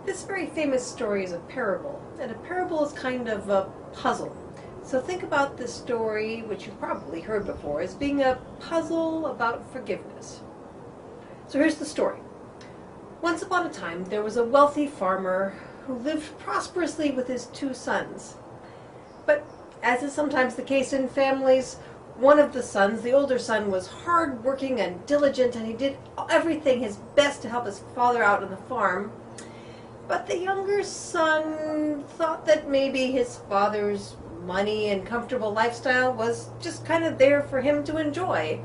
This very famous story is a parable, and a parable is kind of a puzzle. So think about this story, which you've probably heard before, as being a puzzle about forgiveness. So here's the story. Once upon a time, there was a wealthy farmer who lived prosperously with his 2 sons. But as is sometimes the case in families, one of the sons, the older son, was hard-working and diligent, and he did everything his best to help his father out on the farm. But the younger son thought that maybe his father's money and comfortable lifestyle was just kind of there for him to enjoy.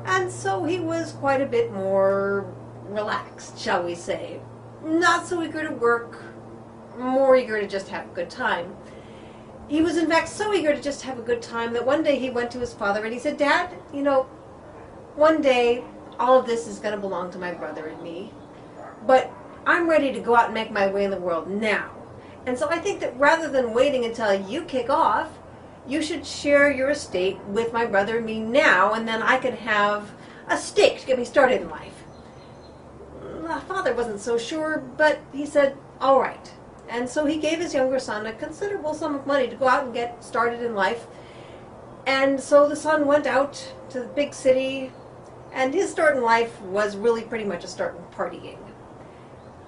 And so he was quite a bit more relaxed, shall we say. Not so eager to work, more eager to just have a good time. He was in fact so eager to just have a good time that one day he went to his father and he said, "Dad, one day all of this is going to belong to my brother and me, but I'm ready to go out and make my way in the world now. And so I think that rather than waiting until you kick off, you should share your estate with my brother and me now, and then I can have a stake to get me started in life." The father wasn't so sure, but he said, "All right." And so he gave his younger son a considerable sum of money to go out and get started in life. And so the son went out to the big city, and his start in life was really pretty much a start in partying.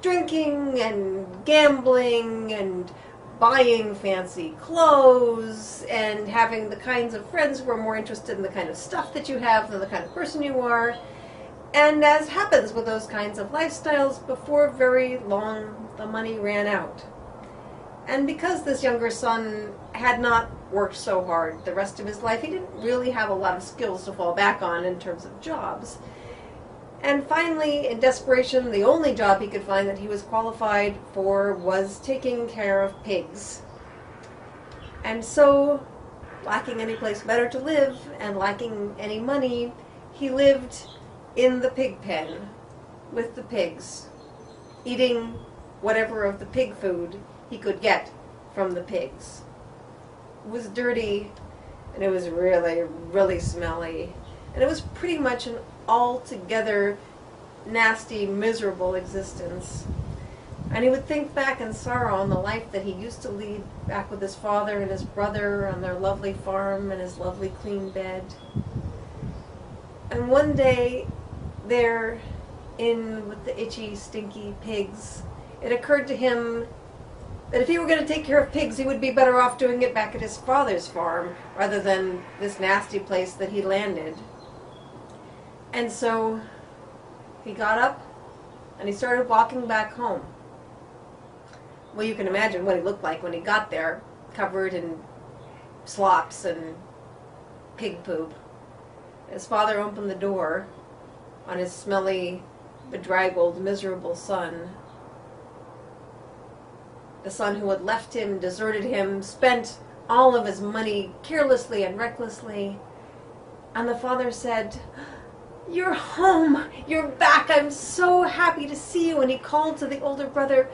Drinking and gambling and buying fancy clothes and having the kinds of friends who are more interested in the kind of stuff that you have than the kind of person you are. And as happens with those kinds of lifestyles, before very long the money ran out. And because this younger son had not worked so hard the rest of his life, he didn't really have a lot of skills to fall back on in terms of jobs. And finally, in desperation, the only job he could find that he was qualified for was taking care of pigs. And so, lacking any place better to live and lacking any money, he lived in the pig pen with the pigs, eating whatever of the pig food he could get from the pigs. It was dirty, and it was really, really smelly, and it was pretty much an altogether nasty, miserable existence. And he would think back in sorrow on the life that he used to lead back with his father and his brother on their lovely farm and his lovely clean bed. And one day, there in with the itchy, stinky pigs, it occurred to him that if he were going to take care of pigs, he would be better off doing it back at his father's farm rather than this nasty place that he landed. And so he got up and he started walking back home. Well, you can imagine what he looked like when he got there, covered in slops and pig poop. His father opened the door on his smelly, bedraggled, miserable son. The son who had left him, deserted him, spent all of his money carelessly and recklessly. And the father said, "You're home. You're back. I'm so happy to see you." And he called to the older brother,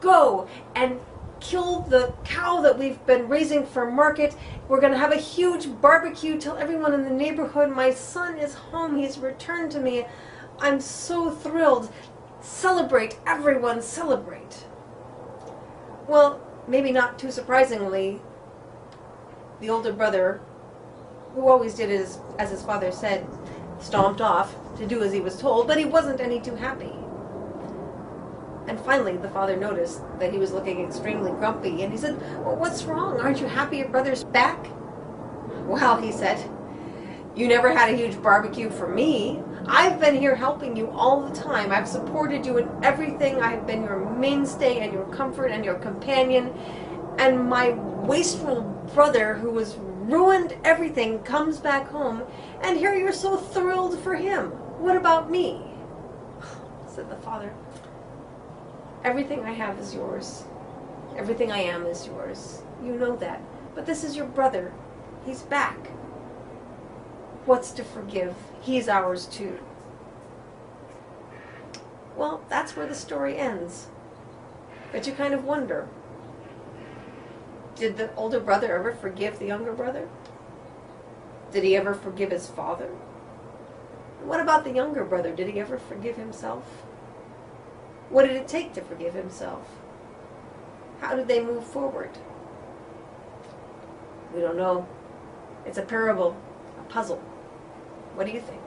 "Go and kill the cow that we've been raising for market. We're going to have a huge barbecue. Tell everyone in the neighborhood my son is home. He's returned to me. I'm so thrilled. Celebrate, everyone, celebrate." Well, maybe not too surprisingly, the older brother, who always did as his father said, stomped off to do as he was told, but he wasn't any too happy. And finally, the father noticed that he was looking extremely grumpy, and he said, "Well, what's wrong? Aren't you happy your brother's back?" "Well," he said, "you never had a huge barbecue for me. I've been here helping you all the time. I've supported you in everything. I've been your mainstay and your comfort and your companion. And my wasteful brother, who has ruined everything, comes back home, and here you're so thrilled for him. What about me?" Said the father, "Everything I have is yours. Everything I am is yours. You know that. But this is your brother. He's back. What's to forgive? He's ours too." Well, that's where the story ends. But you kind of wonder, did the older brother ever forgive the younger brother? Did he ever forgive his father? What about the younger brother? Did he ever forgive himself? What did it take to forgive himself? How did they move forward? We don't know. It's a parable, a puzzle. What do you think?